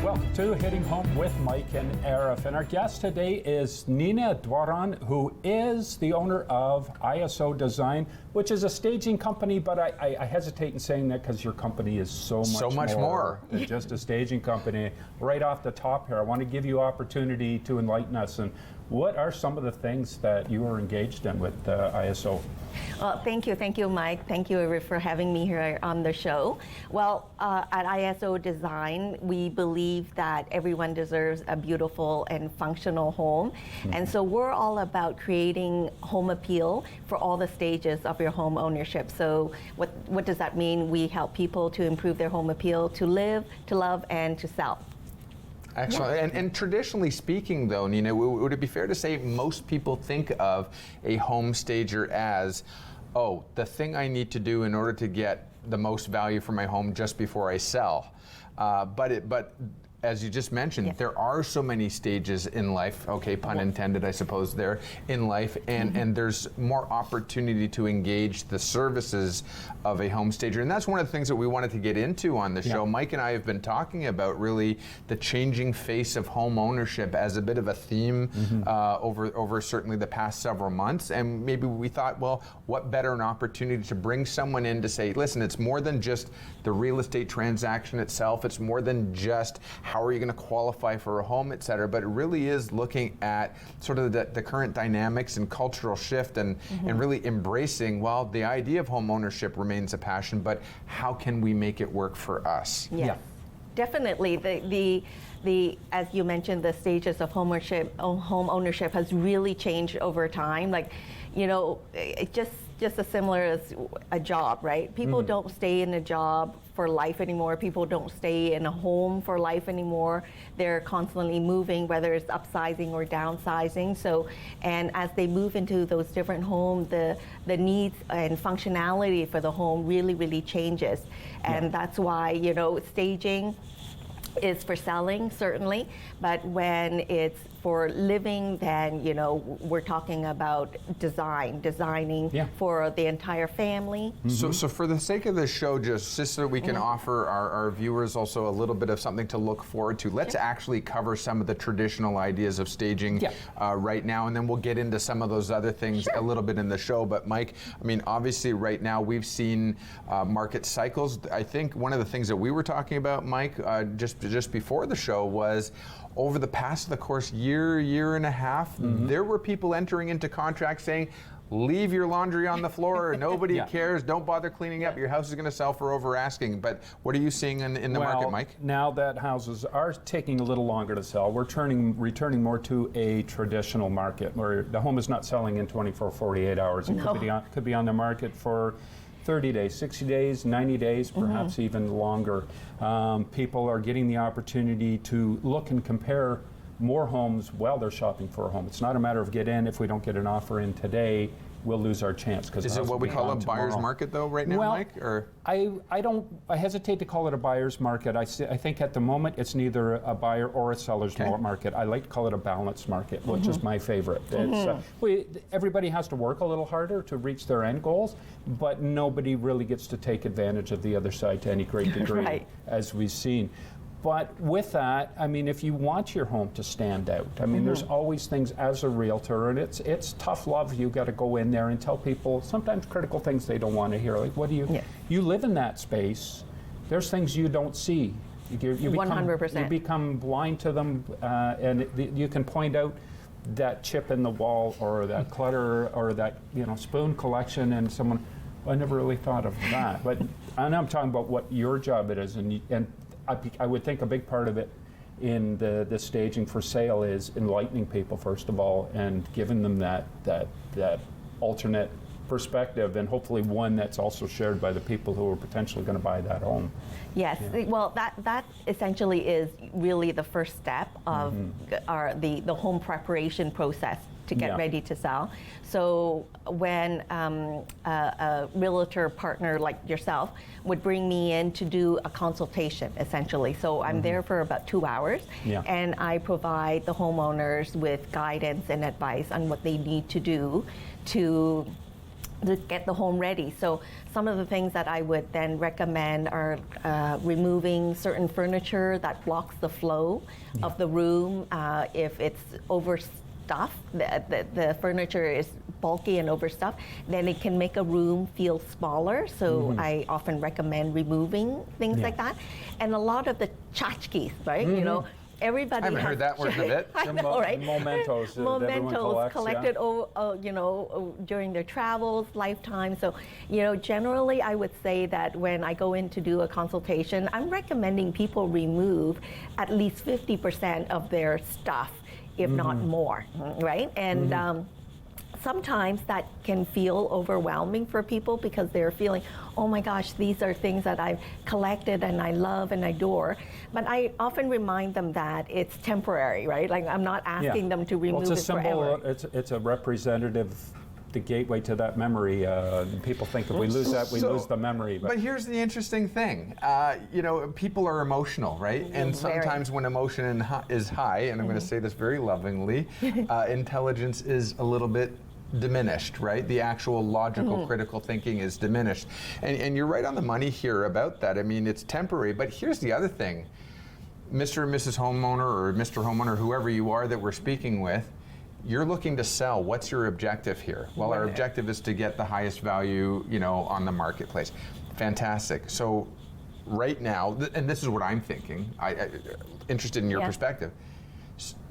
Welcome to Hitting Home with Mike and Arif. And our guest today is Nina Dwaran, who is the owner of ISO Design, which is a staging company, but I hesitate in saying that because your company is so much more than just a staging company. Right off the top here, I want to give you opportunity to enlighten us. And what are some of the things that you are engaged in with ISO? Well, thank you, Mike. Thank you, Arif, for having me here on the show. Well, at ISO Design, we believe that everyone deserves a beautiful and functional home. Mm-hmm. And so we're all about creating home appeal for all the stages of your home ownership. So what does that mean? We help people to improve their home appeal, to live, to love, and to sell. Excellent. Yeah. And traditionally speaking, though, Nina, would it be fair to say most people think of a home stager as, oh, the thing I need to do in order to get the most value for my home just before I sell? But as you just mentioned, yes, there are so many stages in life, okay, pun intended, I suppose, there, in life, and there's more opportunity to engage the services of a home stager. And that's one of the things that we wanted to get into on the show. Mike and I have been talking about really the changing face of home ownership as a bit of a theme over certainly the past several months. And maybe we thought, well, what better an opportunity to bring someone in to say, listen, it's more than just the real estate transaction itself. It's more than just how are you going to qualify for a home, et cetera, but it really is looking at sort of the current dynamics and cultural shift and really embracing, well, the idea of home ownership remains a passion, but how can we make it work for us? Yeah. Definitely. The as you mentioned, the stages of home ownership has really changed over time. Like, you know, it just as similar as a job, right? People don't stay in a job for life anymore. People don't stay in a home for life anymore. They're constantly moving, whether it's upsizing or downsizing. So, and as they move into those different homes, the needs and functionality for the home really changes. And that's why, you know, staging is for selling, certainly, but when it's for living, then, you know, we're talking about designing for the entire family. So for the sake of this show, just so that we can offer our viewers also a little bit of something to look forward to, let's actually cover some of the traditional ideas of staging right now, and then we'll get into some of those other things a little bit in the show. But Mike, I mean, obviously right now we've seen market cycles. I think one of the things that we were talking about, Mike, just before the show was over the past, of course, year and a half, there were people entering into contracts saying, leave your laundry on the floor, nobody cares, don't bother cleaning up, your house is going to sell for over asking. But what are you seeing in the market, Mike? Now that houses are taking a little longer to sell, we're returning more to a traditional market where the home is not selling in 24, 48 hours. It could be on the market for 30 days, 60 days, 90 days, perhaps even longer. People are getting the opportunity to look and compare more homes while they're shopping for a home. It's not a matter of get in. If we don't get an offer in today, we'll lose our chance. Is it what we call a buyer's market though right now, Mike? Or I hesitate to call it a buyer's market. I think at the moment it's neither a buyer or a seller's market. I like to call it a balanced market, which is my favorite. Everybody has to work a little harder to reach their end goals, but nobody really gets to take advantage of the other side to any great degree, as we've seen. But with that, I mean, if you want your home to stand out, I mean, there's always things as a realtor, and it's tough love. You got to go in there and tell people sometimes critical things they don't want to hear. Like, what do you? You live in that space. There's things you don't see. You 100%. You become blind to them, and you can point out that chip in the wall, or that clutter, or that spoon collection, and someone, well, I never really thought of that. But and I'm talking about what your job it is, and I would think a big part of it in the staging for sale is enlightening people, first of all, and giving them that alternate perspective, and hopefully one that's also shared by the people who are potentially going to buy that home. Yes, well, that essentially is really the first step of the home preparation process to get ready to sell. So when a realtor partner like yourself would bring me in to do a consultation, essentially. So I'm there for about 2 hours, and I provide the homeowners with guidance and advice on what they need to do to to get the home ready. So some of the things that I would then recommend are removing certain furniture that blocks the flow of the room. If it's overstuffed, the furniture is bulky and overstuffed, then it can make a room feel smaller. So I often recommend removing things like that. And a lot of the tchotchkes, right? You know, everybody I haven't heard that word in a bit. I know, right? Mementos that everyone Mementos collects, collected, during their travels, lifetime. So, generally, I would say that when I go in to do a consultation, I'm recommending people remove at least 50% of their stuff, if not more, right? And sometimes that can feel overwhelming for people because they're feeling, oh my gosh, these are things that I've collected and I love and adore. But I often remind them that it's temporary, right? Like I'm not asking them to remove it's a it symbol, forever. it's a representative, the gateway to that memory. People think if we lose that, we lose the memory. But here's the interesting thing. People are emotional, right? And sometimes when emotion is high, and I'm going to say this very lovingly, intelligence is a little bit diminished, right? The actual logical, critical thinking is diminished. And you're right on the money here about that. I mean, it's temporary, but here's the other thing. Mr. and Mrs. Homeowner, or Mr. Homeowner, whoever you are that we're speaking with, you're looking to sell. What's your objective here? Well, our objective is to get the highest value, on the marketplace. Fantastic. So right now, and this is what I'm thinking, I interested in your perspective.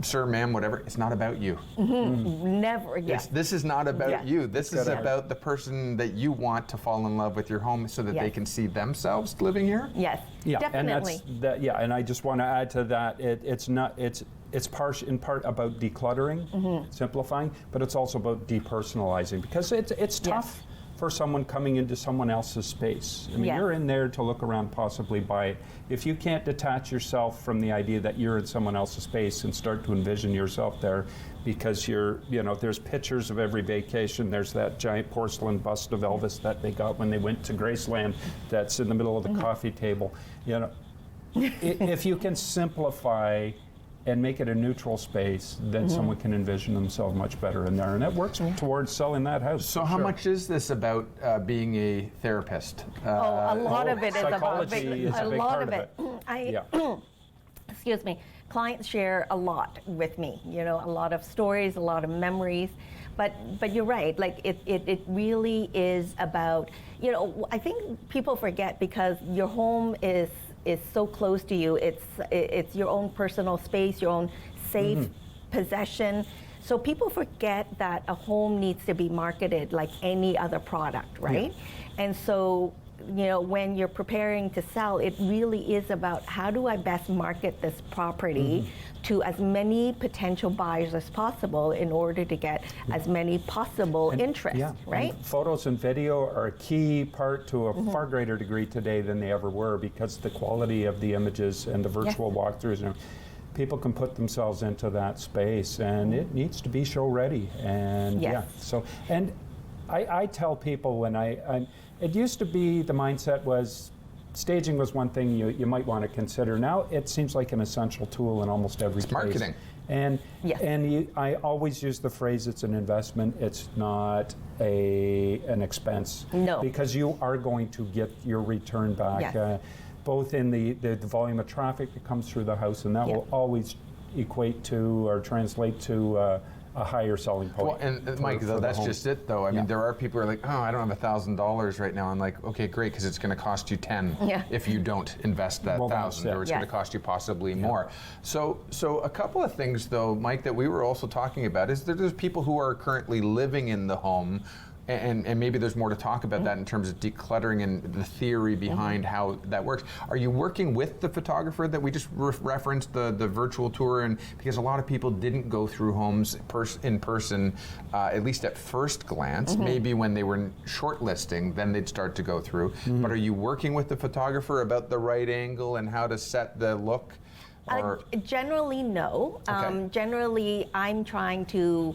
Sir, ma'am, whatever, it's not about you. Never, This is not about you. This is about the person that you want to fall in love with your home so that they can see themselves living here. Yes, definitely. And and I just want to add to that, it's in part about decluttering, simplifying, but it's also about depersonalizing, because it's tough for someone coming into someone else's space. I mean, you're in there to look around, possibly buy it. If you can't detach yourself from the idea that you're in someone else's space and start to envision yourself there, because there's pictures of every vacation. There's that giant porcelain bust of Elvis that they got when they went to Graceland that's in the middle of the coffee table. If you can simplify and make it a neutral space, then someone can envision themselves much better in there. And it works towards selling that house. So how much is this about being a therapist? A lot of it is about a lot of it. Excuse me. Clients share a lot with me, a lot of stories, a lot of memories. But you're right, like it really is about, I think people forget, because your home is so close to you. It's your own personal space, your own safe possession. So people forget that a home needs to be marketed like any other product, right? And so, when you're preparing to sell, it really is about how do I best market this property to as many potential buyers as possible in order to get as many possible interests, right? And photos and video are a key part to a far greater degree today than they ever were, because the quality of the images and the virtual walkthroughs, people can put themselves into that space, and it needs to be show ready. And and I tell people when it used to be the mindset was staging was one thing you might want to consider. Now it seems like an essential tool in almost every place. Marketing. And I always use the phrase, it's an investment, it's not an expense. No. Because you are going to get your return back, both in the volume of traffic that comes through the house, and that will always equate to or translate to a higher selling point. Well, and Mike, though, that's just it, though. I mean, there are people who are like, oh, I don't have $1,000 right now. I'm like, okay, great, because it's going to cost you 10 if you don't invest that 1,000, or it's going to cost you possibly more. So a couple of things, though, Mike, that we were also talking about is that there's people who are currently living in the home. And maybe there's more to talk about that in terms of decluttering and the theory behind how that works. Are you working with the photographer that we just referenced, the virtual tour? And because a lot of people didn't go through homes in person, at least at first glance. Maybe when they were shortlisting, then they'd start to go through. But are you working with the photographer about the right angle and how to set the look? Generally, no. Generally, I'm trying to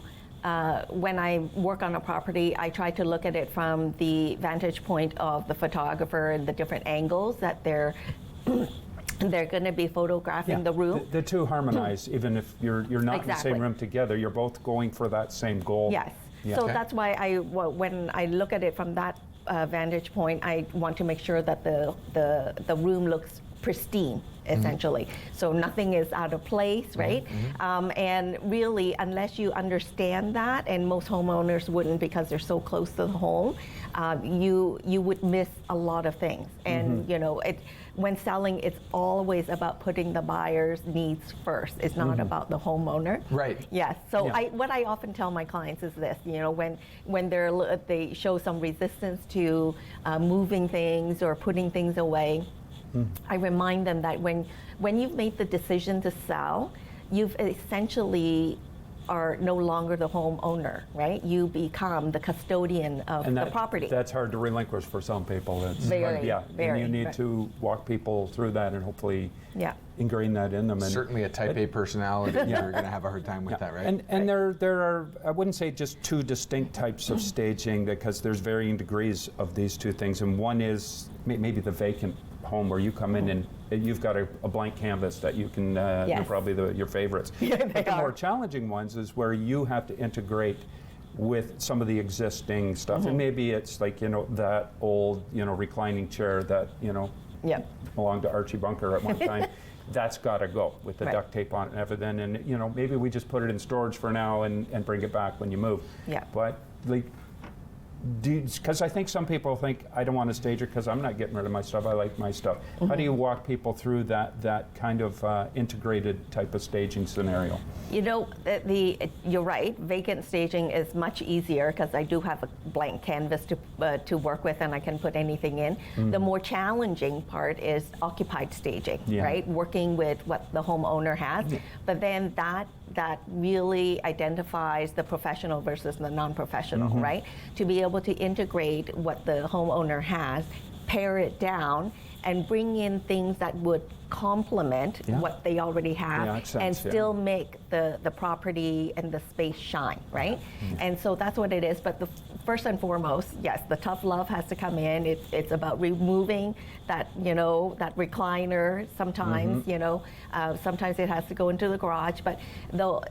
when I work on a property, I try to look at it from the vantage point of the photographer and the different angles that they're going to be photographing the room. The two harmonize, even if you're not in the same room together. You're both going for that same goal. Yes. Yeah. So Okay. that's why when I look at it from that vantage point, I want to make sure that the room looks pristine, essentially. So nothing is out of place, right? And really, unless you understand that, and most homeowners wouldn't because they're so close to the home, you would miss a lot of things. And you know, when selling, it's always about putting the buyer's needs first. It's not about the homeowner. Right. Yes. So Yeah. what I often tell my clients is this: you know, when they show some resistance to moving things or putting things away, I remind them that when you've made the decision to sell, you've essentially are no longer the homeowner, right? You become the custodian of And the property. that's hard to relinquish for some people. It's, Very, yeah, very, and you need right. to walk people through that and hopefully Yeah. ingrain that in them. And, Certainly a type A personality, you're going to have a hard time with that, right? And there are, I wouldn't say just two distinct types of staging, because there's varying degrees of these two things. And one is maybe the vacant home where you come in and you've got a blank canvas that you can, they're Yes. probably your favorites. Yeah, they But the more are. challenging ones is where you have to integrate with some of the existing stuff. And maybe it's like, you know, that old, you know, reclining chair that, you know, Yeah. belonged to Archie Bunker at one time. That's got to go with the Right. duct tape on it and everything. And, you know, maybe we just put it in storage for now and bring it back when you move. Yeah. But, like, because I think some people think, I don't want to stage it because I'm not getting rid of my stuff. I like my stuff. How do you walk people through that kind of integrated type of staging scenario? You know, you're right. Vacant staging is much easier because I do have a blank canvas to work with, and I can put anything in. The more challenging part is occupied staging, Yeah. right? Working with what the homeowner has. But then that really identifies the professional versus the non-professional, right? To be able to integrate what the homeowner has, pare it down, and bring in things that would complement Yeah. what they already have, Yeah, makes and sense, yeah. still make the property and the space shine, right? And so that's what it is. But first and foremost, yes, the tough love has to come in. It's about removing that, you know, that recliner. Sometimes, you know, sometimes it has to go into the garage. But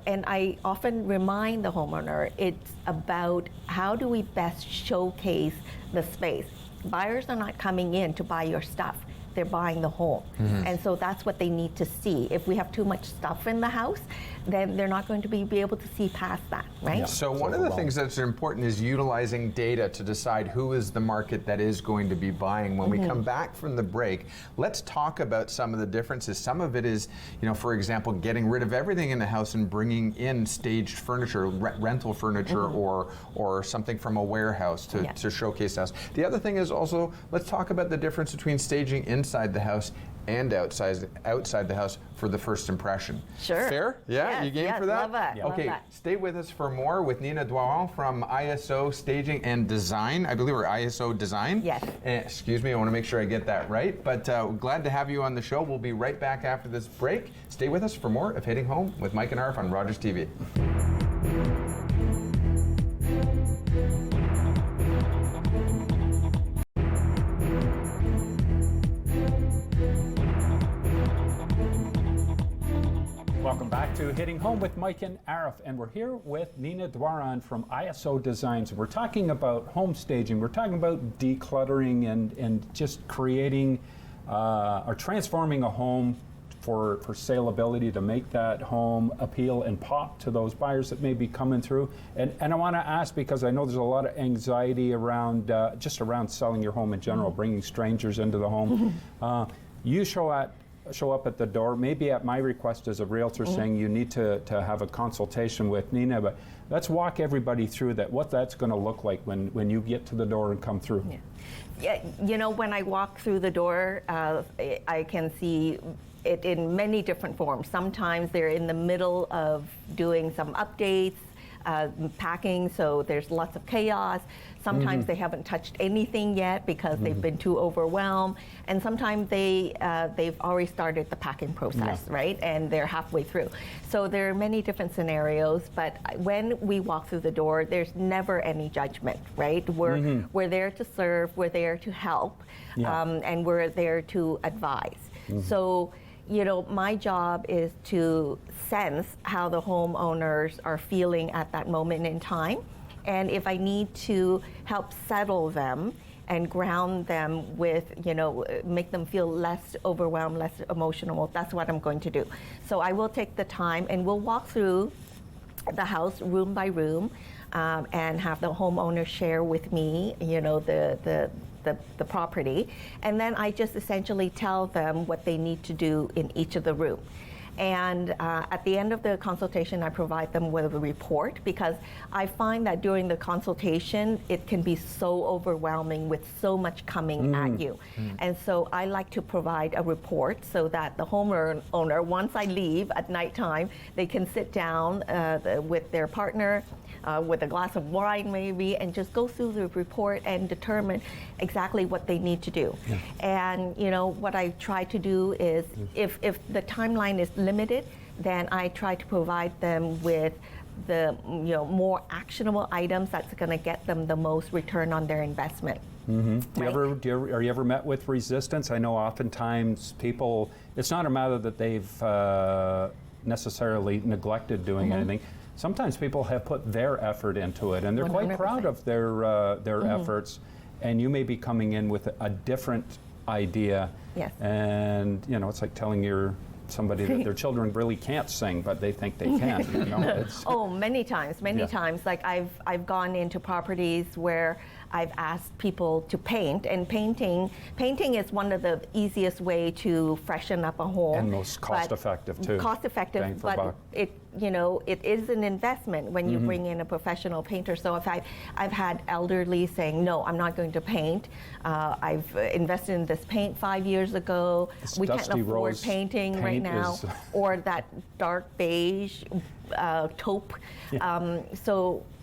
and I often remind the homeowner, it's about how do we best showcase the space. Buyers are not coming in to buy your stuff. They're buying the home. And so that's what they need to see. If we have too much stuff in the house, then they're not going to be able to see past that, right? Yeah. So It's one of the overwhelming. things that's important is utilizing data to decide who is the market that is going to be buying. When we come back from the break, let's talk about some of the differences. Some of it is, you know, for example, getting rid of everything in the house and bringing in staged furniture, rental furniture, or something from a warehouse to, Yeah. to showcase the house. The other thing is also, let's talk about the difference between staging inside the house and outside the house for the first impression. Sure. Fair? Yeah, Yes, you game yes, for that? love it, love Okay, that. stay with us for more with Nina Doiron from ISO Staging and Design. I believe we're ISO Design. Yes. Excuse me, I want to make sure I get that right. But glad to have you on the show. We'll be right back after this break. Stay with us for more of Hitting Home with Mike and Arif on Rogers TV. Welcome back to Hitting Home with Mike and Arif, and we're here with Nina Doiron from ISO Designs. We're talking about home staging. We're talking about decluttering and just creating or transforming a home for saleability, to make that home appeal and pop to those buyers that may be coming through. And I want to ask, because I know there's a lot of anxiety around just around selling your home in general, bringing strangers into the home. You show up at the door, maybe at my request as a realtor, saying you need to have a consultation with Nina, but let's walk everybody through that, what that's going to look like when you get to the door and come through. Yeah, you know, when I walk through the door, I can see it in many different forms. Sometimes they're in the middle of doing some updates, packing, so there's lots of chaos. Sometimes they haven't touched anything yet because they've been too overwhelmed, and sometimes they've already started the packing process, right? And they're halfway through. So there are many different scenarios, but when we walk through the door, there's never any judgment, right? We're there to serve, we're there to help, and we're there to advise. So, you know, my job is to sense how the homeowners are feeling at that moment in time, And if I need to help settle them and ground them with, make them feel less overwhelmed, less emotional, that's what I'm going to do. So I will take the time and we'll walk through the house room by room and have the homeowner share with me, the property. And then I just essentially tell them what they need to do in each of the rooms. And at the end of the consultation, I provide them with a report because I find that during the consultation, it can be so overwhelming with so much coming at you. And so I like to provide a report so that the homeowner, once I leave at nighttime, they can sit down with their partner, with a glass of wine maybe, and just go through the report and determine exactly what they need to do. Yeah. And what I try to do is, if the timeline is limited, then I try to provide them with the more actionable items that's going to get them the most return on their investment. Mm-hmm. Are you ever met with resistance? I know oftentimes people, it's not a matter that they've necessarily neglected doing anything. Sometimes people have put their effort into it and they're 100%. Quite proud of their efforts, and you may be coming in with a different idea. Yes. And it's like telling somebody that their children really can't sing, but they think they can. Many times. Like I've gone into properties where I've asked people to paint, and painting is one of the easiest way to freshen up a home. And most cost-effective too. Cost-effective, but it is an investment when you bring in a professional painter. So if I've had elderly saying, no, I'm not going to paint. I've invested in this paint 5 years ago. We can't afford painting right now, or that dark beige taupe. Yeah.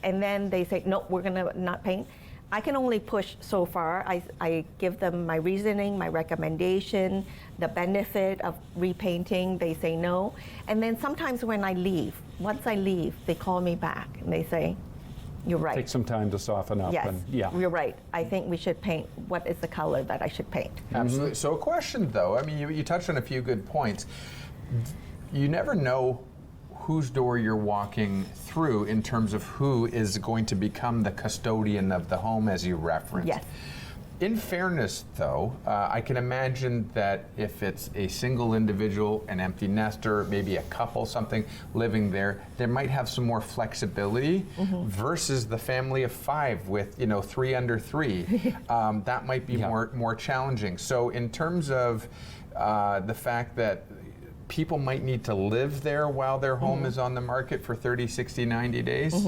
And then they say, no, we're going to not paint. I can only push so far. I give them my reasoning, my recommendation, the benefit of repainting. They say no. And then sometimes when once I leave, they call me back and they say, you're right. Take some time to soften up. Yes, you're right. I think we should paint. What is the color that I should paint? Absolutely. So a question though, I mean, you touched on a few good points. You never know whose door you're walking through in terms of who is going to become the custodian of the home, as you referenced. Yes. In fairness, though, I can imagine that if it's a single individual, an empty nester, maybe a couple, something living there, they might have some more flexibility versus the family of 5 with 3 under 3. That might be more challenging. So in terms of the fact that people might need to live there while their home is on the market for 30, 60, 90 days.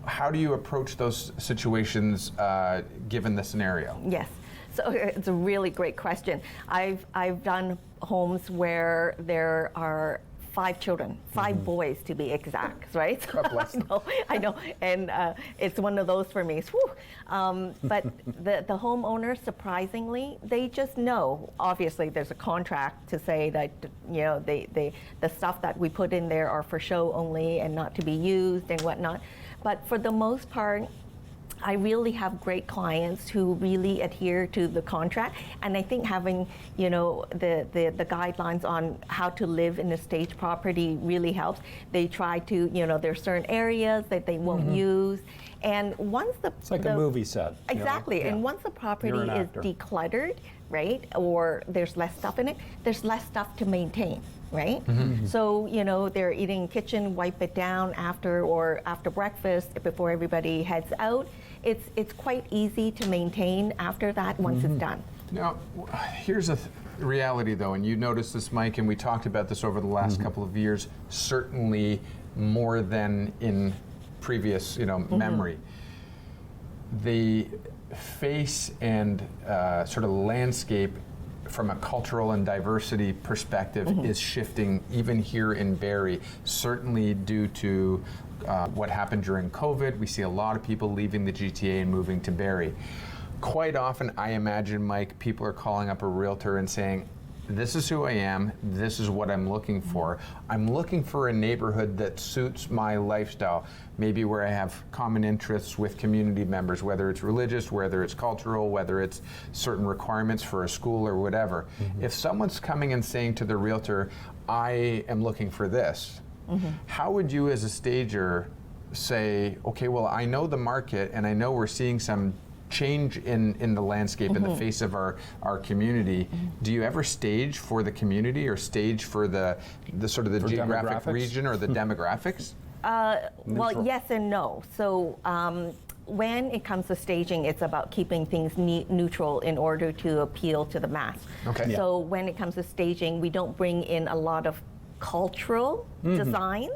How do you approach those situations given the scenario? Yes, so it's a really great question. I've done homes where there are 5 children, 5 boys to be exact, right? God bless them. I know, and it's one of those for me. But the homeowners, surprisingly, they just know. Obviously, there's a contract to say that the stuff that we put in there are for show only and not to be used and whatnot. But for the most part, I really have great clients who really adhere to the contract, and I think having the guidelines on how to live in a stage property really helps. They try to there's certain areas that they won't use, and once it's like a movie set. Exactly, and once the property is decluttered, right, or there's less stuff in it, there's less stuff to maintain. Right? So, they're eating kitchen, wipe it down after breakfast before everybody heads out. It's quite easy to maintain after that once it's done. Now, here's a reality though, and you noticed this, Mike, and we talked about this over the last couple of years, certainly more than in previous, memory. The face and sort of landscape from a cultural and diversity perspective is shifting even here in Barrie, certainly due to what happened during COVID. We see a lot of people leaving the GTA and moving to Barrie. Quite often, I imagine, Mike, people are calling up a realtor and saying, this is who I am, this is what I'm looking for. I'm looking for a neighborhood that suits my lifestyle, maybe where I have common interests with community members, whether it's religious, whether it's cultural, whether it's certain requirements for a school or whatever. If someone's coming and saying to the realtor, I am looking for this, how would you as a stager say, okay, well, I know the market and I know we're seeing some change in the landscape, in the face of our community. Do you ever stage for the community or stage for the sort of the geographic region or the demographics? Well, yes and no. So when it comes to staging, it's about keeping things neutral in order to appeal to the mass. Okay. So when it comes to staging, we don't bring in a lot of cultural designs,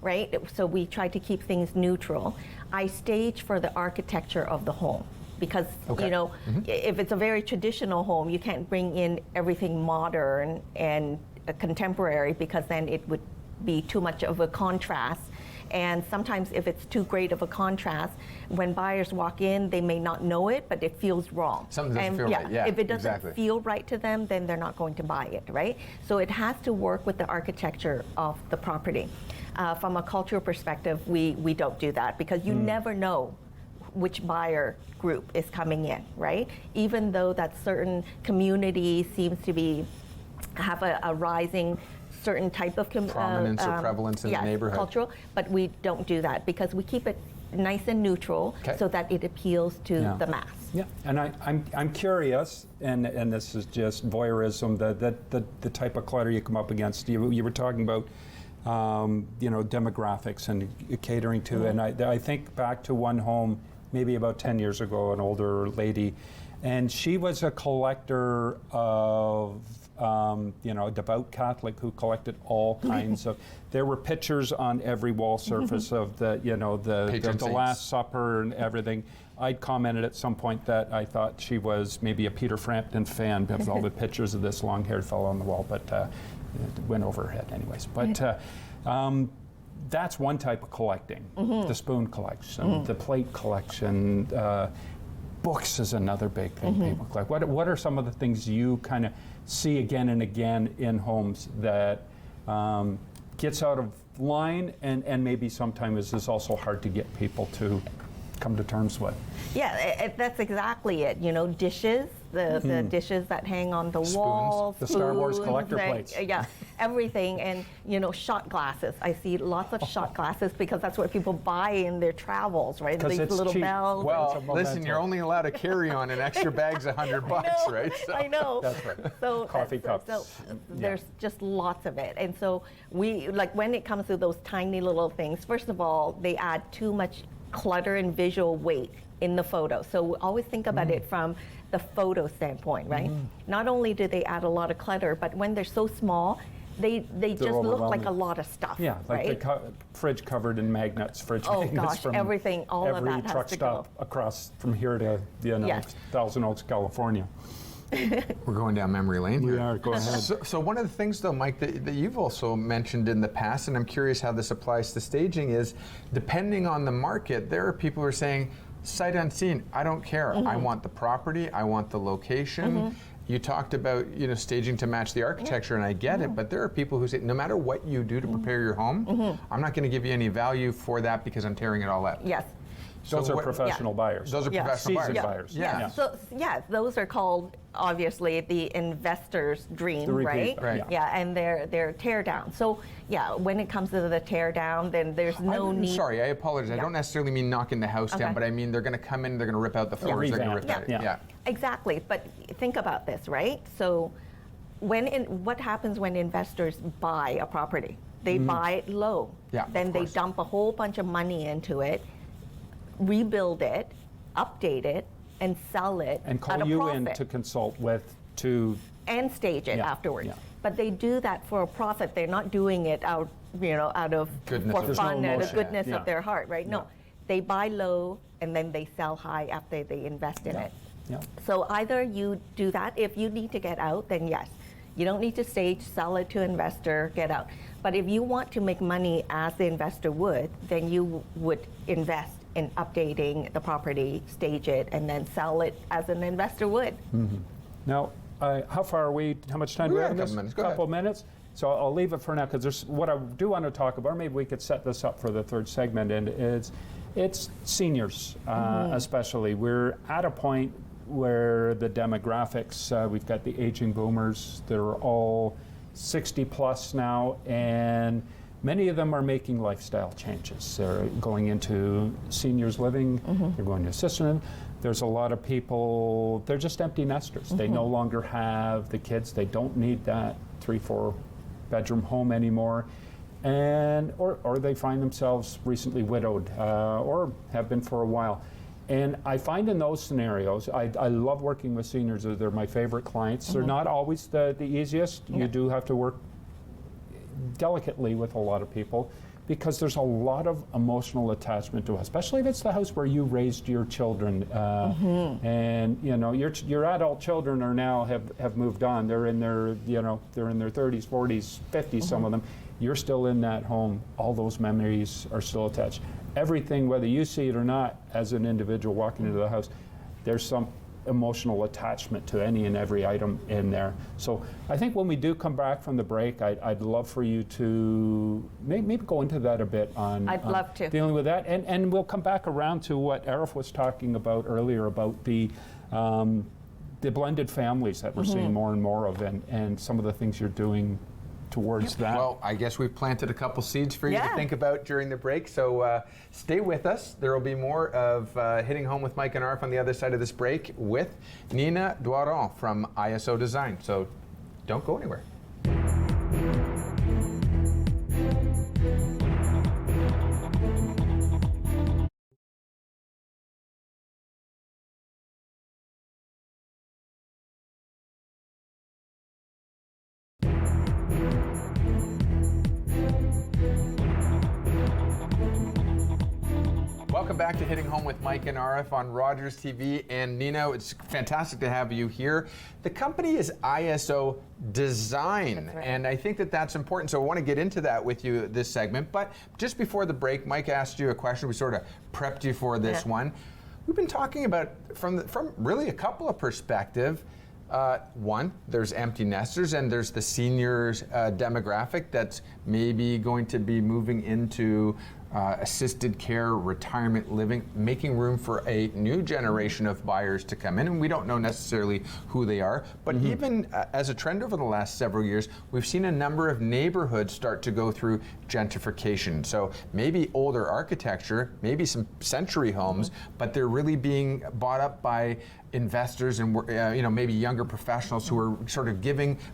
right? So we try to keep things neutral. I stage for the architecture of the home. Because, you know, if it's a very traditional home, you can't bring in everything modern and contemporary, because then it would be too much of a contrast. And sometimes if it's too great of a contrast, when buyers walk in, they may not know it, but it feels wrong. Something doesn't feel right, yeah, if it doesn't exactly. feel right to them, then they're not going to buy it, right? So it has to work with the architecture of the property. From a cultural perspective, we don't do that, because you never know which buyer group is coming in, right? Even though that certain community seems to be have a rising certain type of prominence or prevalence in the neighborhood. Cultural, but we don't do that, because we keep it nice and neutral so that it appeals to the mass. Yeah, and I'm curious, and this is just voyeurism, the type of clutter you come up against. You were talking about you know, demographics and catering to, and I think back to one home maybe about 10 years ago, an older lady, and she was a collector of you know, a devout Catholic who collected all kinds of. There were pictures on every wall surface of the, you know, the Last Supper and everything. I'd commented at some point that I thought she was maybe a Peter Frampton fan because all the pictures of this long-haired fellow on the wall, but it went over her head anyways. But that's one type of collecting, the spoon collection, the plate collection. Books is another big thing people collect. What are some of the things you kind of see again and again in homes that gets out of line and maybe sometimes is also hard to get people to come to terms with? Yeah, that's exactly it. You know, dishes, the dishes that hang on the wall, the Star Wars collector plates. Yeah, everything. And, you know, shot glasses. I see lots of shot glasses because that's what people buy in their travels, right? These it's little cheap. bells. Well, listen, you're only allowed to carry on an extra bag's $100, right? So. I know. That's right. So coffee cups. So there's just lots of it. And so we, like, when it comes to those tiny little things, first of all, they add too much clutter and visual weight in the photo. So we always think about it from the photo standpoint, right? Not only do they add a lot of clutter, but when they're so small, they just look like a lot of stuff. Yeah, like right? the fridge covered in magnets, magnets gosh, from everything, all of that every has truck to stop go. across from here to, you know, Thousand Oaks, California. We're going down memory lane here. We are, go ahead. So one of the things, though, Mike, that you've also mentioned in the past, and I'm curious how this applies to staging, is depending on the market, there are people who are saying, sight unseen, I don't care. I want the property, I want the location. You talked about, you know, staging to match the architecture, and I get it, but there are people who say, no matter what you do to prepare your home, I'm not going to give you any value for that because I'm tearing it all up. Yes. Those are professional buyers. Those are professional Seasoned buyers. buyers. Yeah. So those are called obviously the investor's dream, The repeat, right? right. Yeah, and they're tear down. So yeah, when it comes to the tear down, then there's no need. Sorry, I apologize. I don't necessarily mean knocking the house down, but I mean they're going to come in, they're going to rip out the floors, they're going to rip revamp. out it. Yeah. Exactly, but think about this, right? So what happens when investors buy a property? They buy it low. Yeah, then of they course. dump a whole bunch of money into it, rebuild it, update it, and sell it And at call a you profit. in to consult with, to And stage it Yeah, afterwards. yeah. But they do that for a profit. They're not doing it out of Goodness for of fun their and the heart. goodness Yeah. of their heart, right? No, Yeah. they buy low and then they sell high after they invest in it. yeah. So either you do that, if you need to get out, then yes. You don't need to stage, sell it to investor, get out. But if you want to make money as the investor would, then you would invest in updating the property, stage it, and then sell it as an investor would. Now, how far are we? How much time do we We have? got a in couple this? minutes. Go Couple minutes. So I'll leave it for now because there's what I do want to talk about. Maybe we could set this up for the third segment, and it's seniors, especially. We're at a point where the demographics. We've got the aging boomers. They're all 60 plus now, and Many of them are making lifestyle changes. They're going into seniors living, they're going to assisted living. There's a lot of people, they're just empty nesters. They no longer have the kids. They don't need that 3-4 bedroom home anymore. And or they find themselves recently widowed or have been for a while. And I find in those scenarios, I love working with seniors. They're my favorite clients. They're not always the easiest. You do have to work delicately with a lot of people because there's a lot of emotional attachment to it, especially if it's the house where you raised your children. And you know, your adult children are now have moved on. They're in their, you know, they're in their 30s, 40s, 50s, some of them. You're still in that home. All those memories are still attached. Everything, whether you see it or not, as an individual walking into the house, there's some emotional attachment to any and every item in there. So I think when we do come back from the break, I'd love for you to maybe go into that a bit on, I'd love to. dealing with that. And we'll come back around to what Arif was talking about earlier about the blended families that we're seeing more and more of, and some of the things you're doing towards that. Well, I guess we've planted a couple seeds for you to think about during the break, so stay with us. There will be more of Hitting Home with Mike and Arif on the other side of this break with Nina Doiron from ISO Design, so don't go anywhere. Welcome back to Hitting Home with Mike and Arif on Rogers TV. And Nina, it's fantastic to have you here. The company is ISO Design, That's right. and I think that that's important. So I want to get into that with you this segment. But just before the break, Mike asked you a question. We sort of prepped you for this one. We've been talking about from really a couple of perspectives. One, there's empty nesters, and there's the seniors demographic that's maybe going to be moving into assisted care, retirement living, making room for a new generation of buyers to come in. And we don't know necessarily who they are, but even as a trend over the last several years, we've seen a number of neighborhoods start to go through gentrification. So maybe older architecture, maybe some century homes, but they're really being bought up by investors and you know, maybe younger professionals who are sort of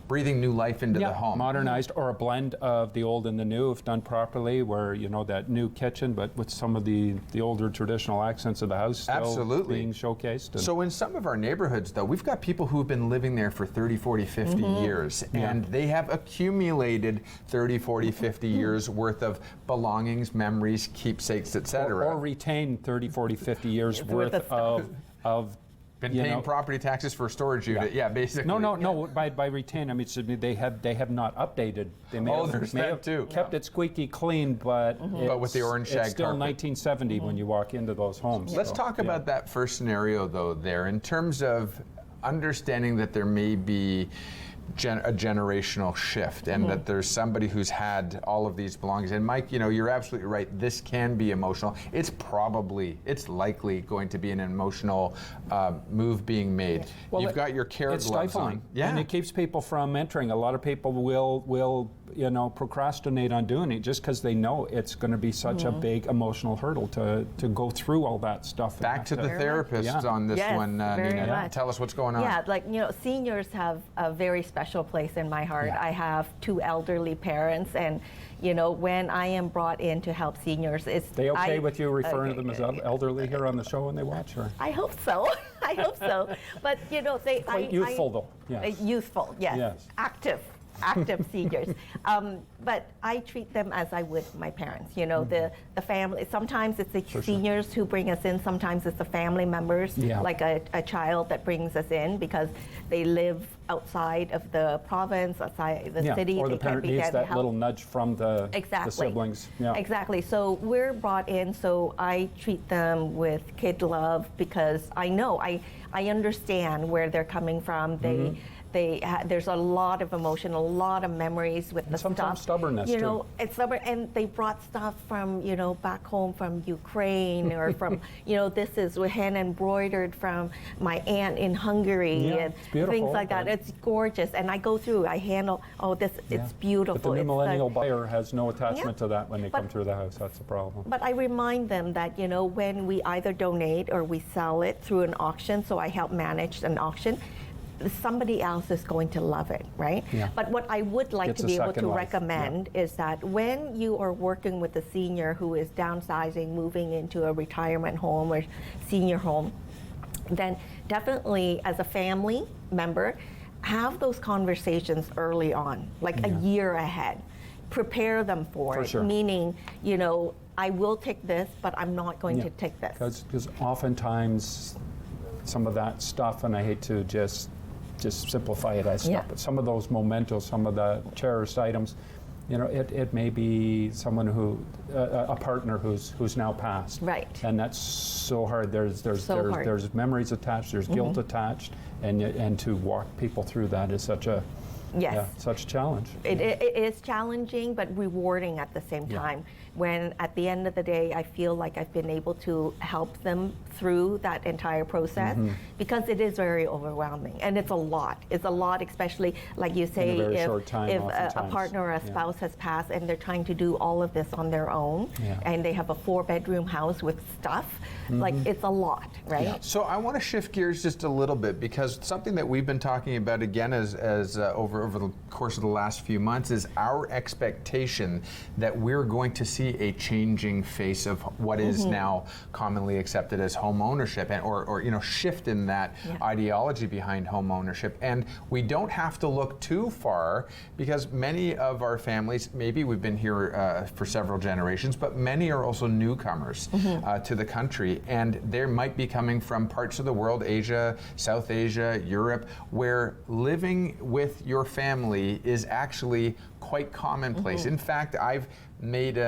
breathing new life into the home. Modernized, or a blend of the old and the new if done properly, where, you know, that new kitchen but with some of the older traditional accents of the house still being showcased. And so in some of our neighborhoods though, we've got people who've been living there for 30, 40, 50 years, and they have accumulated 30, 40, 50 years worth of belongings, memories, keepsakes, etc. Or retain 30, 40, 50 years worth of been paying property taxes for a storage unit, basically. No. By retain, I mean they have not updated. They may have kept it squeaky clean, but with the orange shag it's still carpet. 1970 when you walk into those homes. Let's talk about that first scenario though there, in terms of understanding that there may be a generational shift, and that there's somebody who's had all of these belongings. And Mike, you know, you're absolutely right. This can be emotional. It's likely going to be an emotional move being made. Well, you've got your care it's gloves stifling, on. and it keeps people from entering. A lot of people will you know, procrastinate on doing it just because they know it's going to be such a big emotional hurdle to go through all that stuff. Back to the therapists on this one, Nina. Tell us what's going on. Yeah, like, you know, seniors have a very special place in my heart. I have 2 elderly parents, and you know, when I am brought in to help seniors, they okay with you referring to them as elderly here on the show when they watch? Or? I hope so. I hope so. But you know, they quite youthful though. Yes. Youthful, yes. Active seniors. But I treat them as I would my parents. You know, the family. Sometimes it's the seniors who bring us in. Sometimes it's the family members, like a child that brings us in because they live outside of the province, outside the city. Or the parent needs that little nudge from the siblings. Yeah. Exactly. So we're brought in. So I treat them with kid love because I know I understand where they're coming from. there's a lot of emotion, a lot of memories with the sometimes stuff. stubbornness, you know, too. it's stubborn, and they brought stuff from, you know, back home from Ukraine or from, you know, this is hand embroidered from my aunt in Hungary Yeah, and it's beautiful, things like that. but- It's gorgeous, and I go through, I handle, it's Yeah. beautiful. But the new It's millennial buyer has no attachment Yeah. to that when they But- come through the house. That's the problem. But I remind them that, you know, when we either donate or we sell it through an auction, so I help manage an auction, somebody else is going to love it, right? Yeah. But what I would like Gets to a be able second to life, recommend is that when you are working with a senior who is downsizing, moving into a retirement home or senior home, then definitely as a family member, have those conversations early on, like a year ahead. Prepare them for it, sure. meaning, you know, I will take this, but I'm not going to take this. Because oftentimes some of that stuff, and I hate to just simplify it as stuff, Yeah. but some of those mementos, some of the cherished items, you know, it may be someone who, a partner who's now passed. Right. And that's so hard. There's hard. memories attached, there's guilt attached, and to walk people through that is such a such a challenge. It is challenging, but rewarding at the same time. When at the end of the day, I feel like I've been able to help them through that entire process, because it is very overwhelming, and it's a lot. It's a lot, especially like you say, very if short time, a oftentimes. partner or a spouse has passed and they're trying to do all of this on their own, and they have a 4-bedroom house with stuff, like it's a lot, right? So I want to shift gears just a little bit, because something that we've been talking about again as over the course of the last few months is our expectation that we're going to see a changing face of what is now commonly accepted as home ownership, and or you know, shift in that ideology behind home ownership. And we don't have to look too far, because many of our families, maybe we've been here for several generations, but many are also newcomers to the country, and they might be coming from parts of the world, Asia, South Asia, Europe, where living with your family is actually quite commonplace. In fact, I've made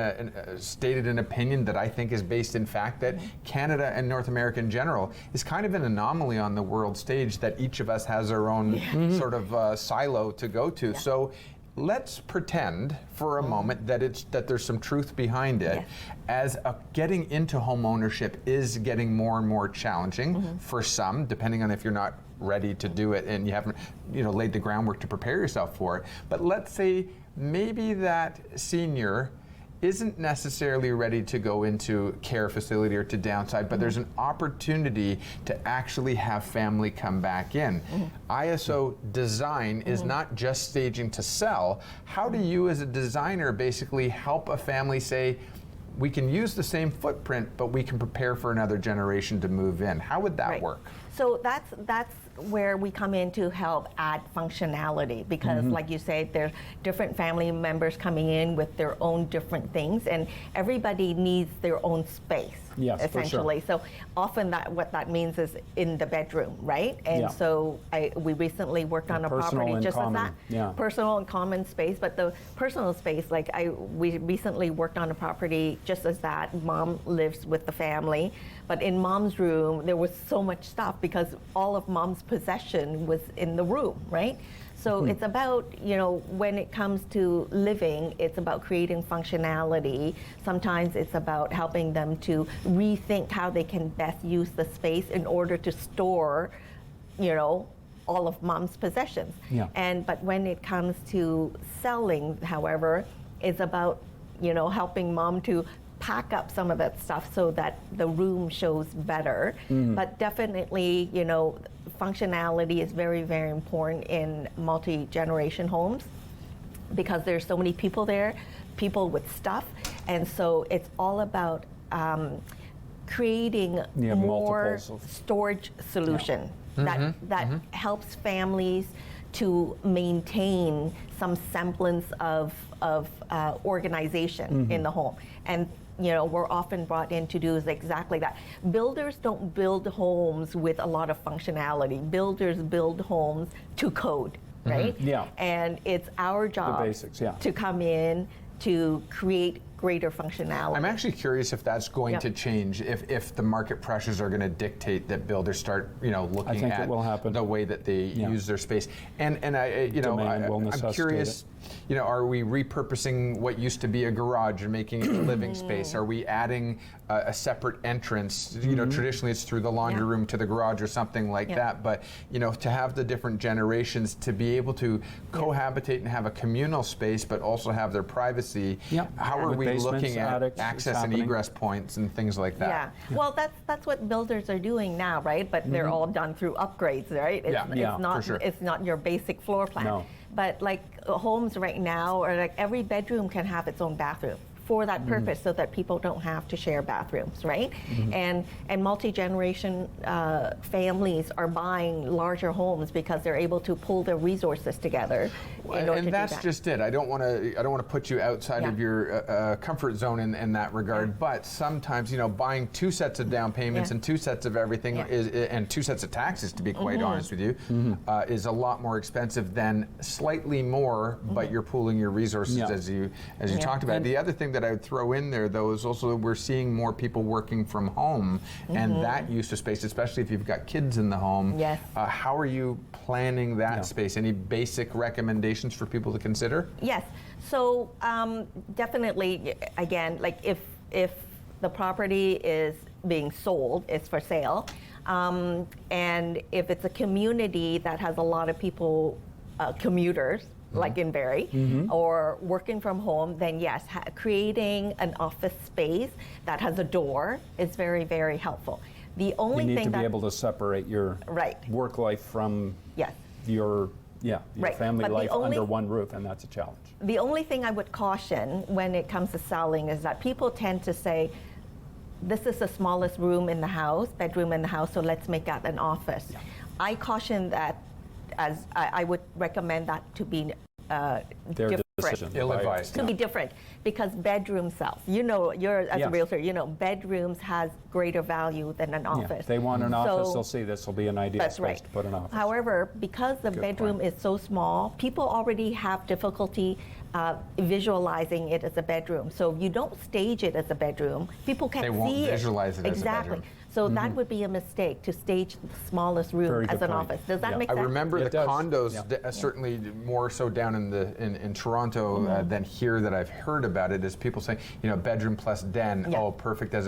stated an opinion that I think is based in fact that Canada and North America in general is kind of an anomaly on the world stage, that each of us has our own sort of silo to go to. So let's pretend for a moment that there's some truth behind it, as getting into home ownership is getting more and more challenging for some, depending on if you're not ready to do it and you haven't, you know, laid the groundwork to prepare yourself for it. But let's say maybe that senior isn't necessarily ready to go into care facility or to downside, but there's an opportunity to actually have family come back in. ISO design is not just staging to sell. How do you as a designer basically help a family say, we can use the same footprint, but we can prepare for another generation to move in? How would that work? So that's where we come in to help add functionality, because like you say, there's different family members coming in with their own different things, and everybody needs their own space. Yes, essentially. for sure. So often what that means is in the bedroom, right? And so we recently worked on a property just as that. Personal and common space, but the personal space, like we recently worked on a property just as that. Mom lives with the family, but in Mom's room there was so much stuff because all of Mom's possession was in the room, right? So it's about, you know, when it comes to living, it's about creating functionality. Sometimes it's about helping them to rethink how they can best use the space in order to store, you know, all of Mom's possessions. But when it comes to selling, however, it's about, you know, helping Mom to pack up some of that stuff so that the room shows better. But definitely, you know, functionality is very, very important in multi-generation homes because there's so many people there, people with stuff, and so it's all about creating more storage solution that helps families to maintain some semblance of organization in the home. And you know, we're often brought in to do is exactly that. Builders don't build homes with a lot of functionality. Builders build homes to code, right? Yeah. And it's our job basics, to come in to create greater functionality. I'm actually curious if that's going to change, if the market pressures are going to dictate that builders start, looking think at it will happen. the way that they use their space. And Demand will I'm necessitate curious, are we repurposing what used to be a garage and making it a living space? Are we adding a separate entrance? Traditionally it's through the laundry room to the garage or something like that. But to have the different generations to be able to cohabitate and have a communal space, but also have their privacy. How are With we basements, looking at attics, access and egress points and things like that? Yeah. Well, that's what builders are doing now, right? But they're all done through upgrades, right? It's not for sure. it's not your basic floor plan. No. But like homes right now, or like every bedroom can have its own bathroom for that purpose, so that people don't have to share bathrooms, right? And multi-generation families are buying larger homes because they're able to pull their resources together. And that's just it. I don't want to put you outside of your comfort zone in that regard. But sometimes, buying 2 sets of down payments and 2 sets of everything and 2 sets of taxes, to be quite honest with you, is a lot more expensive than slightly more. But you're pooling your resources as you talked about. The other thing that I would throw in there, though, is also we're seeing more people working from home, and that use of space, especially if you've got kids in the home. Yes. How are you planning that space? Any basic recommendations for people to consider? Yes. So definitely, again, like if the property is being sold, it's for sale, and if it's a community that has a lot of people, commuters, like in Barrie, or working from home, then yes, creating an office space that has a door is very, very helpful. The only You need thing to be able to separate your work life from your family But life under one roof, and that's a challenge. The only thing I would caution when it comes to selling is that people tend to say, this is the smallest room in the house, bedroom in the house, so let's make that an office. I caution that, as I would recommend that to be Their different. decision. Ill-advised. To be different, because bedroom sells. You're as a realtor, bedrooms has greater value than an office. If they want an office, they'll see this will be an ideal space to put an office. However, because the bedroom is so small, people already have difficulty visualizing it as a bedroom. So if you don't stage it as a bedroom, people can't see it. They won't visualize it as a bedroom. So that would be a mistake, to stage the smallest room as an office. Does that make sense? I remember It the does. condos, certainly more so down in Toronto than here that I've heard about it, is people saying, bedroom plus den, perfect as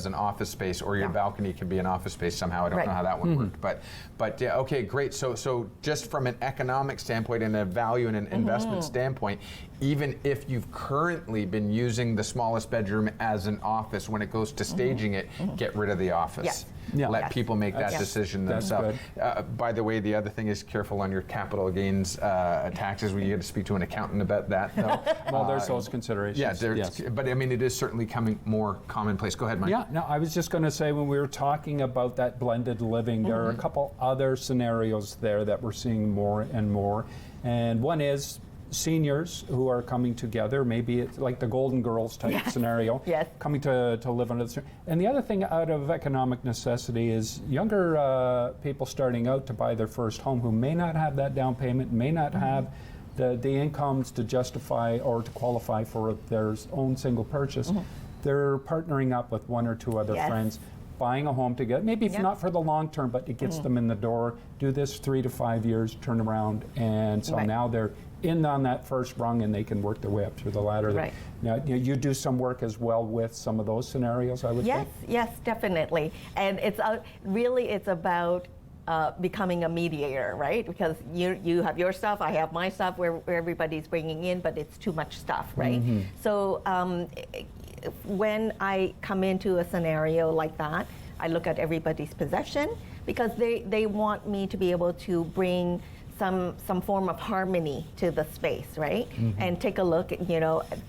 as an office space, or your balcony can be an office space somehow. I don't know how that one worked, but okay, great. So just from an economic standpoint and a value and an investment standpoint, even if you've currently been using the smallest bedroom as an office, when it goes to staging it, get rid of the office. Yes. Let people make that decision themselves. By the way, the other thing is careful on your capital gains taxes. We get to speak to an accountant about that, though. Well, there's those considerations. But I mean, it is certainly coming more commonplace. Go ahead, Mike. Yeah, no, I was just going to say, when we were talking about that blended living, there are a couple other scenarios there that we're seeing more and more. And one is seniors who are coming together, maybe it's like the Golden Girls type scenario, coming to live under the. And the other thing out of economic necessity is younger people starting out to buy their first home who may not have that down payment, may not have the incomes to justify or to qualify for their own single purchase. They're partnering up with 1 or 2 other friends, buying a home together, maybe if not for the long term, but it gets them in the door. Do this 3 to 5 years, turn around, and so now they're in on that first rung, and they can work their way up through the ladder. Right. Now, you do some work as well with some of those scenarios, I would think. Yes, definitely. And it's really it's about becoming a mediator, right? Because you have your stuff, I have my stuff, where everybody's bringing in, but it's too much stuff, right? So when I come into a scenario like that, I look at everybody's possession, because they want me to be able to bring some form of harmony to the space, right? And take a look at,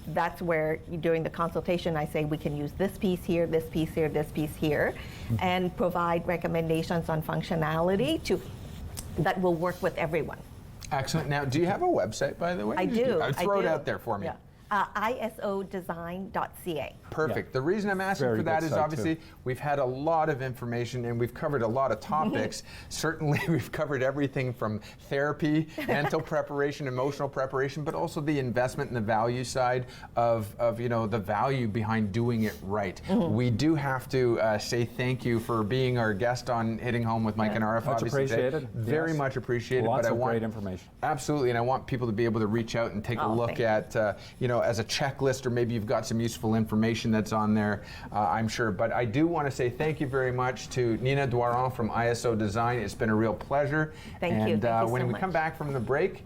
that's where during the consultation I say we can use this piece here, this piece here, this piece here, and provide recommendations on functionality that will work with everyone. Excellent. Now, do you have a website, by the way? I do. Throw it out there for me. isodesign.ca. Perfect. Yeah. The reason I'm asking Very for that good is site, obviously too. we've had a lot of information and we've covered a lot of topics. Certainly we've covered everything from therapy, mental preparation, emotional preparation, but also the investment and the value side of the value behind doing it right. We do have to say thank you for being our guest on Hitting Home with Mike and Arif. Much obviously today. appreciated. Very Yes. much appreciated. Lots but I of want, great information. Absolutely, and I want people to be able to reach out and take a Oh, look thank at, as a checklist, or maybe you've got some useful information that's on there, I'm sure. But I do want to say thank you very much to Nina Doiron from ISO Design. It's been a real pleasure. Thank you. And Thank you when so we much. come back from the break,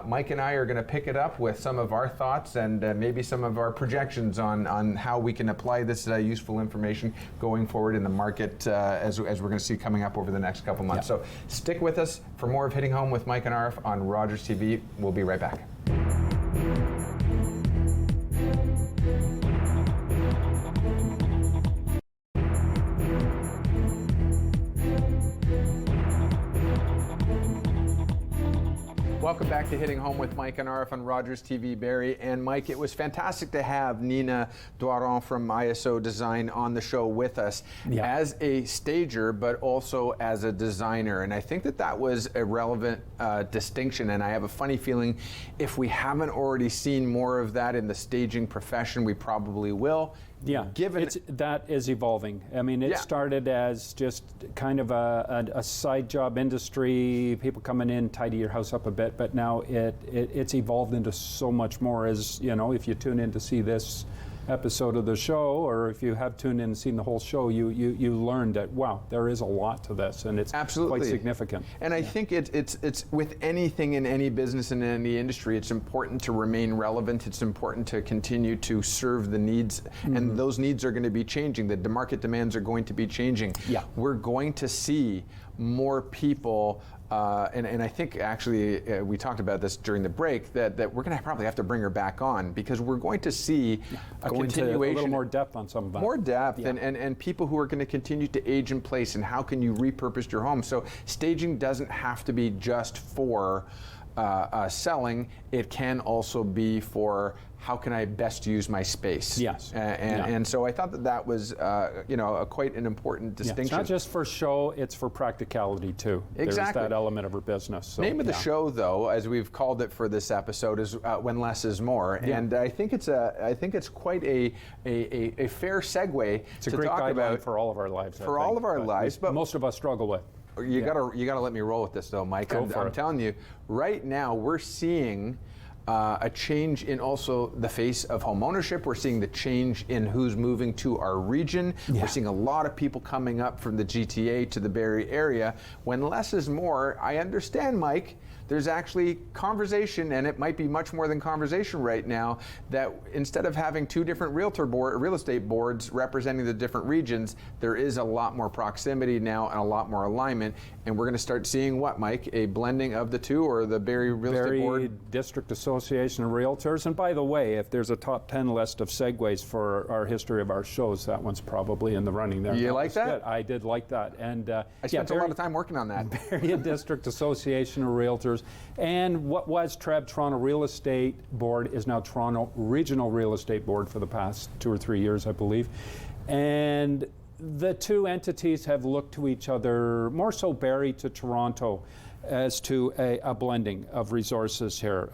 Mike and I are going to pick it up with some of our thoughts and maybe some of our projections on how we can apply this useful information going forward in the market as we're going to see coming up over the next couple months. Yeah. So stick with us for more of Hitting Home with Mike and Arif on Rogers TV. We'll be right back. Welcome back to Hitting Home with Mike and Arif on Rogers TV, Barrie. And Mike, it was fantastic to have Nina Doiron from ISO Design on the show with us as a stager, but also as a designer. And I think that was a relevant distinction. And I have a funny feeling if we haven't already seen more of that in the staging profession, we probably will. Yeah, that is evolving. I mean, it started as just kind of a side job industry, people coming in, tidy your house up a bit, but now it's evolved into so much more. As you know, if you tune in to see this episode of the show, or if you have tuned in and seen the whole show, you learned that, wow, there is a lot to this, and it's absolutely quite significant. And I think it's with anything in any business and in any industry, it's important to remain relevant. It's important to continue to serve the needs, and those needs are going to be changing. The market demands are going to be changing. Yeah. We're going to see more people. And I think actually we talked about this during the break that we're going to probably have to bring her back on, because we're going to see a Go into continuation, a little more depth on some of that. more depth, and people who are going to continue to age in place, and how can you repurpose your home. So staging doesn't have to be just for selling. It can also be for how can I best use my space. Yes. And so I thought that was quite an important distinction. It's not just for show, it's for practicality too. Exactly. There's that element of her business. So, Name of the show, though, as we've called it for this episode, is When Less Is More. Yeah. And I think it's quite a fair segue it's a to great talk guideline about for all of our lives. for all of our lives, but most of us struggle with. You gotta let me roll with this, though, Mike. I'm telling you, right now we're seeing a change in also the face of home ownership. We're seeing the change in who's moving to our region. Yeah. We're seeing a lot of people coming up from the GTA to the Barrie area. When less is more, I understand, Mike, there's actually conversation, and it might be much more than conversation right now, that instead of having two different real estate boards representing the different regions, there is a lot more proximity now and a lot more alignment. And we're going to start seeing what, Mike? A blending of the two, or the Barrie Real Estate Board? Barrie District Association of Realtors. And by the way, if there's a top 10 list of segues for our history of our shows, that one's probably in the running there. You like that? Good. I did like that. And I spent a lot of time working on that. Barrie District Association of Realtors. And what was Toronto Real Estate Board is now Toronto Regional Real Estate Board for the past 2 or 3 years, I believe. And the two entities have looked to each other, more so Barrie to Toronto, as to a blending of resources here.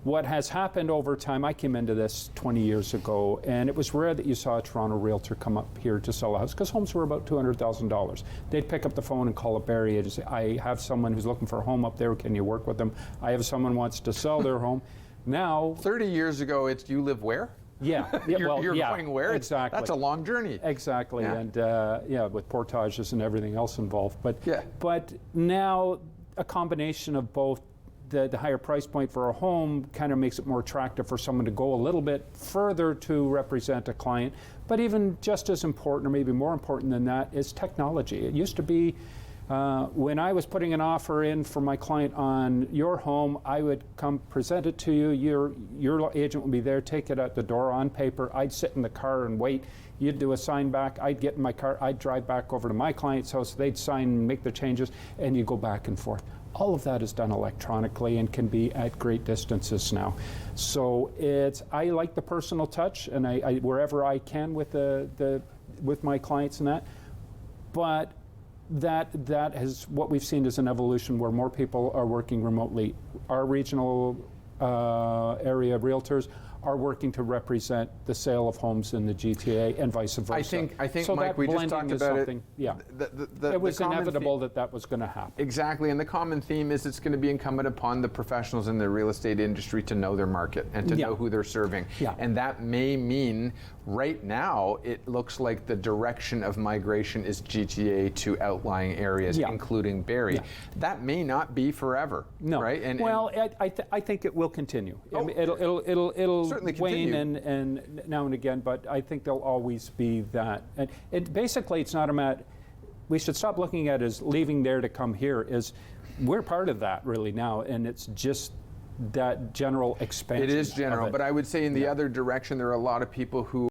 What has happened over time, I came into this 20 years ago, and it was rare that you saw a Toronto realtor come up here to sell a house, because homes were about $200,000. They'd pick up the phone and call a Barrie and say, I have someone who's looking for a home up there, can you work with them? I have someone who wants to sell their home. Now, 30 years ago, it's you live where? Yeah. You're going where? Exactly. That's a long journey. Exactly. Yeah. And with portages and everything else involved. But now a combination of both the higher price point for a home kind of makes it more attractive for someone to go a little bit further to represent a client. But even just as important, or maybe more important than that, is technology. It used to be When I was putting an offer in for my client on your home, I would come present it to you. Your agent would be there, take it out the door on paper. I'd sit in the car and wait. You'd do a sign back. I'd get in my car. I'd drive back over to my client's house. They'd sign, make the changes, and you go back and forth. All of that is done electronically and can be at great distances now. So I like the personal touch, and I wherever I can with with my clients and that. But that has what we've seen is an evolution where more people are working remotely. Our regional area realtors are working to represent the sale of homes in the GTA and vice versa. I think, so Mike, we just talked about it. Yeah, it was inevitable that was going to happen. Exactly, and the common theme is it's going to be incumbent upon the professionals in the real estate industry to know their market and to know who they're serving. Yeah. And that may mean right now it looks like the direction of migration is GTA to outlying areas, including Barrie. Yeah. That may not be forever. No. Right? I think it will continue. Oh, I mean, it'll certainly wane continue. and now and again, but I think there'll always be that. And basically, it's not a matter. We should stop looking at it as leaving there to come here. We're part of that really now, and it's just that general expansion. It is general, but I would say in the other direction, there are a lot of people who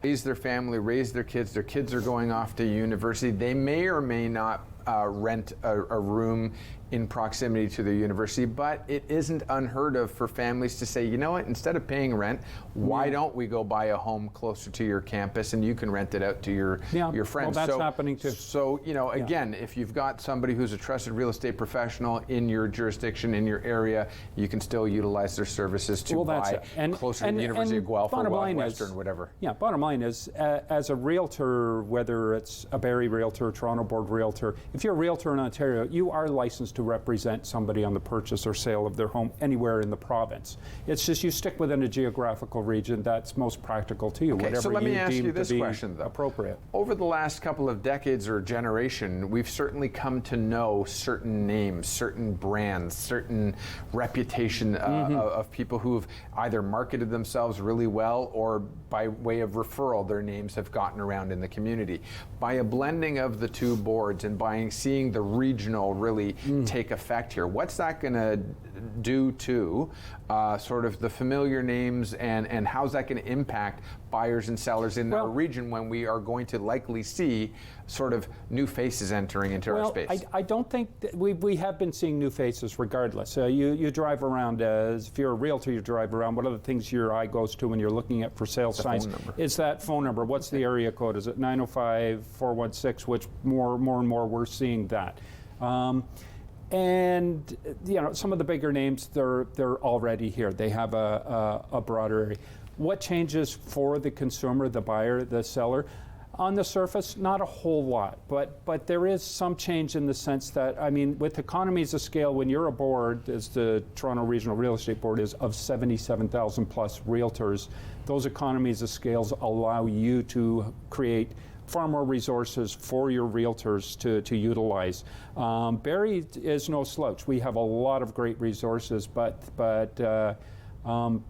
raise their family, raise their kids are going off to university. They may or may not rent a room in proximity to the university, but it isn't unheard of for families to say, you know what, instead of paying rent, why don't we go buy a home closer to your campus and you can rent it out to your friends. Well, that's happening too. So, again, if you've got somebody who's a trusted real estate professional in your jurisdiction, in your area, you can still utilize their services to buy closer to the University of Guelph or Western, whatever. Yeah, bottom line is, as a realtor, whether it's a Barrie realtor, Toronto Board realtor, if you're a realtor in Ontario, you are licensed to represent somebody on the purchase or sale of their home anywhere in the province. It's just you stick within a geographical region that's most practical to you, whatever so let me you ask deem you this to be question, though. appropriate. Over the last couple of decades or generation, we've certainly come to know certain names, certain brands, certain reputation of people who've either marketed themselves really well or by way of referral, their names have gotten around in the community. By a blending of the two boards and by seeing the regional really take effect here, what's that going to do to sort of the familiar names and how's that going to impact buyers and sellers in our region when we are going to likely see sort of new faces entering into our space? I don't think we have been seeing new faces regardless. You drive around, if you're a realtor, you drive around. One of the things your eye goes to when you're looking at for sale signs is that phone number. What's the area code? Is it 905-416, which more and more we're seeing that. And some of the bigger names, they're already here. They have a broader area. What changes for the consumer, the buyer, the seller? On the surface, not a whole lot, but there is some change in the sense that, I mean, with economies of scale, when you're a board, as the Toronto Regional Real Estate Board is, of 77,000 plus realtors, those economies of scales allow you to create far more resources for your realtors to utilize. Barrie is no slouch. We have a lot of great resources, but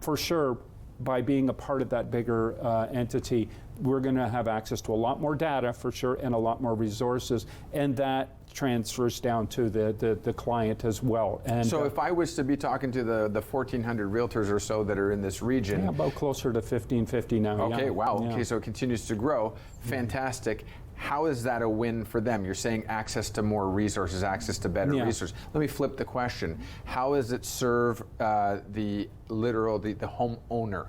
for sure, by being a part of that bigger entity, we're going to have access to a lot more data for sure and a lot more resources, and that transfers down to the client as well. And so if I was to be talking to the 1,400 realtors or so that are in this region. Yeah, about closer to 1,550 now. Okay, wow. Yeah. Okay, so it continues to grow. Fantastic. How is that a win for them? You're saying access to more resources, access to better resources. Let me flip the question. How does it serve the homeowner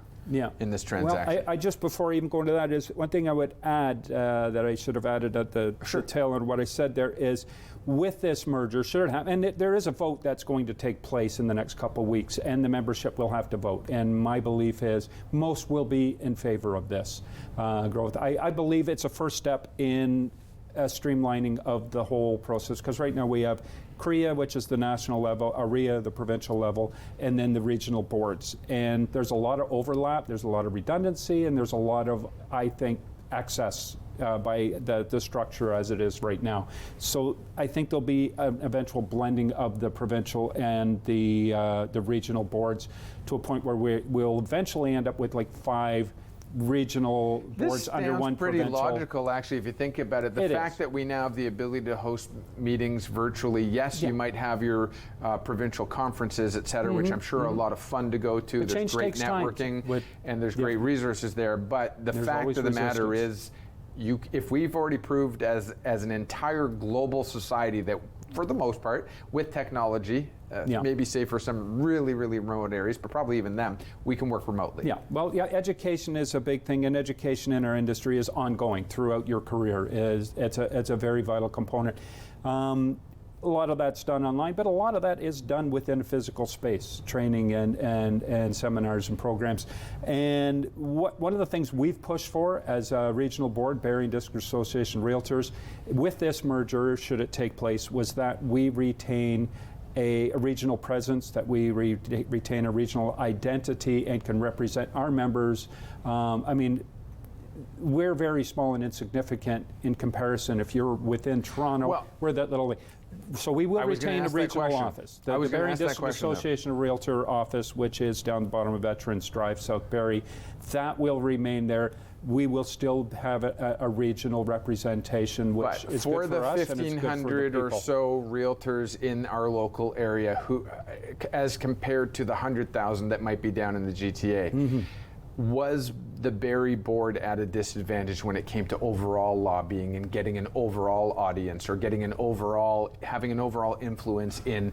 in this transaction? Well, I just, before even going to that, is one thing I would add that I should have added at the tail end of what I said there is, with this merger, should it happen, and there is a vote that's going to take place in the next couple of weeks, and the membership will have to vote. And my belief is most will be in favor of this growth. I believe it's a first step in streamlining of the whole process, because right now we have CREA, which is the national level, AREA, the provincial level, and then the regional boards. And there's a lot of overlap, there's a lot of redundancy, and there's a lot of, I think, excess by the structure as it is right now. So I think there'll be an eventual blending of the provincial and the regional boards to a point where we'll eventually end up with like 5 regional boards under one pretty provincial. logical, actually, if you think about it. The fact that we now have the ability to host meetings virtually, yes, you might have your provincial conferences, et cetera, which I'm sure are a lot of fun to go to. There's great networking, and there's great resources there. But the fact of the matter is, if we've already proved as an entire global society that, for the most part, with technology, maybe save for some really, really remote areas, but probably even them, we can work remotely. Yeah, well, education is a big thing, and education in our industry is ongoing throughout your career. It's a very vital component. A lot of that's done online, but a lot of that is done within a physical space, training and seminars and programs. And one of the things we've pushed for as a regional board, Barrie and District Association Realtors, with this merger, should it take place, was that we retain a regional presence, that we retain a regional identity and can represent our members. I mean, we're very small and insignificant in comparison. If you're within Toronto, we're that little. So we will retain a regional office. The Barrie District Association of Realtor office, which is down the bottom of Veterans Drive, South Barrie, that will remain there. We will still have a regional representation, which is good for us and it's good for the people. For the 1,500 or so realtors in our local area, who, as compared to the 100,000 that might be down in the GTA, was the Barrie board at a disadvantage when it came to overall lobbying and getting an overall audience, or having an overall influence in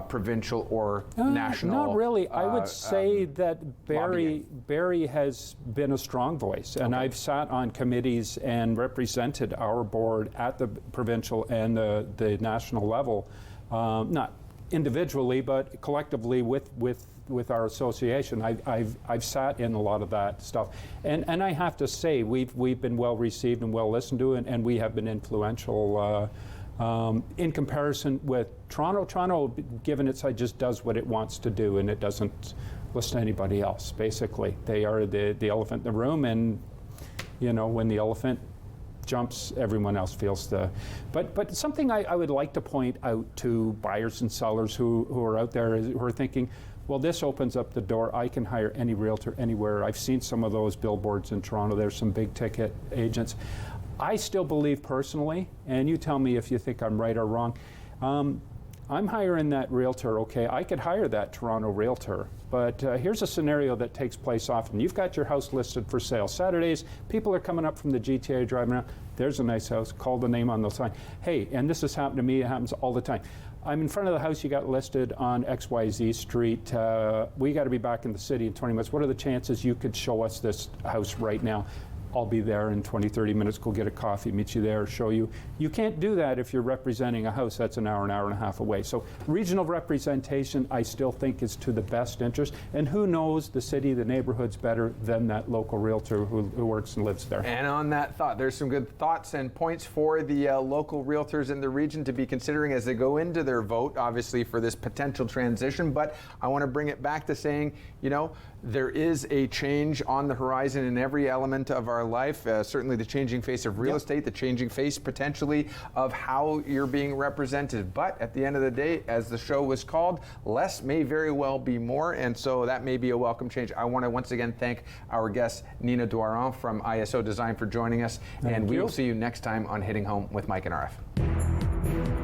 provincial or national? Not really. I would say that Barrie has been a strong voice, and I've sat on committees and represented our board at the provincial and the national level, not individually, but collectively with our association. I've sat in a lot of that stuff, and I have to say we've been well received and well listened to, and we have been influential in comparison with Toronto. Toronto, given its size, just does what it wants to do, and it doesn't listen to anybody else. Basically, they are the elephant in the room, and when the elephant jumps, everyone else feels the. But something I would like to point out to buyers and sellers who are out there who are thinking, well, this opens up the door. I can hire any realtor anywhere. I've seen some of those billboards in Toronto. There's some big ticket agents. I still believe personally, and you tell me if you think I'm right or wrong, I'm hiring that realtor, okay? I could hire that Toronto realtor, but here's a scenario that takes place often. You've got your house listed for sale. Saturdays, people are coming up from the GTA driving around. There's a nice house. Call the name on the sign. Hey, and this has happened to me. It happens all the time. I'm in front of the house you got listed on XYZ Street. We got to be back in the city in 20 minutes. What are the chances you could show us this house right now? I'll be there in 20, 30 minutes, go get a coffee, meet you there, show you. You can't do that if you're representing a house that's an hour and a half away. So regional representation, I still think, is to the best interest. And who knows the city, the neighborhoods better than that local realtor who works and lives there. And on that thought, there's some good thoughts and points for the local realtors in the region to be considering as they go into their vote, obviously, for this potential transition. But I want to bring it back to saying, there is a change on the horizon in every element of our life. Certainly the changing face of real estate, the changing face potentially of how you're being represented. But at the end of the day, as the show was called, less may very well be more, and so that may be a welcome change. I want to once again thank our guest, Nina Doiron from ISO Design, for joining us, and we will see you next time on Hitting Home with Mike and Arif.